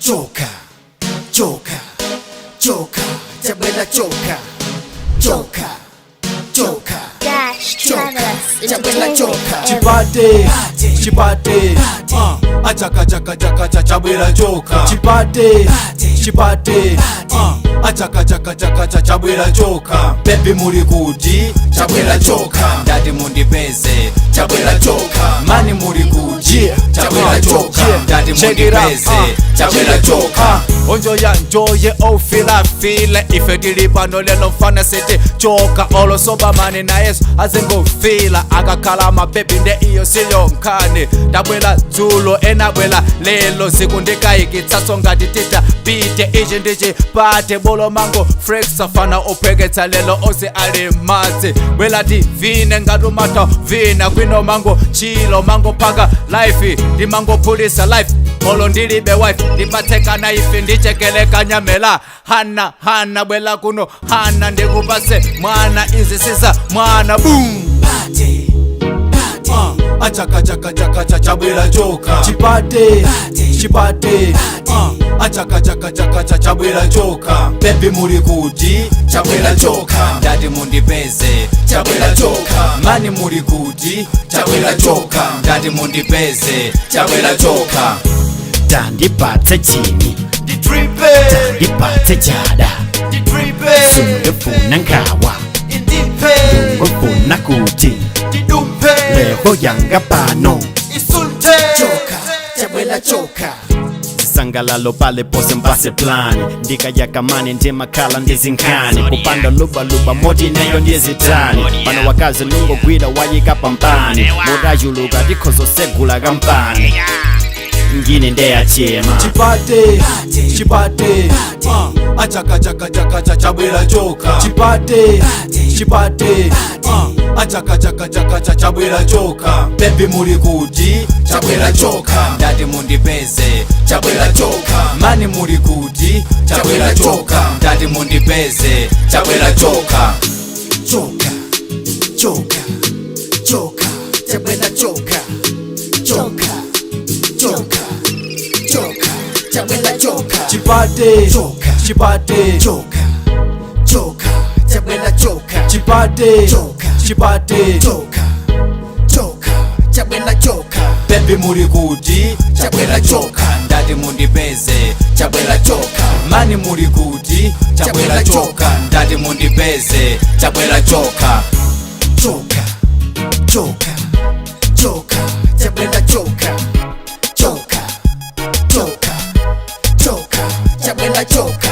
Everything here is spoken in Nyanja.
Joka, joka, joka, Jabwela joka, joka, joka, Jabwela joka. Chipate, chipate, achaka chaka chaka chaka Jabwela joka. Chipate, chipate, achaka chaka chaka chaka Jabwela joka. Baby muri kuti Jabwela joka, Daddy mundi pese Jabwela joka. Mani muri kuti Jabwela joka, Daddy mundi pese Jabwela joka. Onjoya njoye ofila file ife dilipano lelo mfana sete choka olo soba mani na yesu azengofila akakhala mabebi nde iyo siyonkane ndabwela dzulo enabwela lelo zikundikayikitsaso ngati tita pite ichi ndichipate bolo mango frexa fana opheketsa lelo ose ali madzi bwela tivine ngati umata vina kwino mango chilo mango phaka life ndi mango phulisa life olo ndilibe wife ndipathekana ife ndichekeleka nyamela hana hana bwela kuno hana ndikupase mwana izi siza mwana boom Party, party, achaka chaka chaka chaka Jabwela joka. Chipate, chipate, achaka chaka chaka chaka Jabwela joka. Baby muri kuti Jabwela joka, Daddy mundi pese Jabwela joka, mani muri kuti Jabwela joka, Daddy mundi pese Jabwela joka. Tandipatse chini, Di tripe, tandipatse jada, di tripe, singefuna nkawa, indipe, ngofuna kuti di dumpe, levo yanga pano isulte, Joka, Jabwela joka, zisangalalo pale pose mpase plani ndikayakamani ndimakhala ndizinkani kupanda lubaluba moti neyo ndizitani pano wakazi lungogwira wayika pampani mudajuluka tikhozosegula kampani ngine ndeyachema chipate, chipate, achaka chaka chaka chaka Jabwela joka. Chipate, chipate, achaka chaka chaka chaka Jabwela joka. Baby muri kuti Jabwela joka, Daddy mundi pese Jabwela joka, mani muri kuti Jabwela joka, Daddy mundi pese Jabwela joka. Joka, joka, joka, Jabwela joka, joka, joka, joka, Jabwela joka. chipate, Joka, chipate, joka, joka, Jabwela joka, chipate, Joka, chipate, joka, joka, Jabwela joka, baby muri kuti Jabwela joka, Daddy mundi pese Jabwela joka, mani muri kuti Jabwela joka, Daddy mundi pese Jabwela joka. joka, joka, joka, Jabwela joka, joka, joka, joka, Jabwela joka.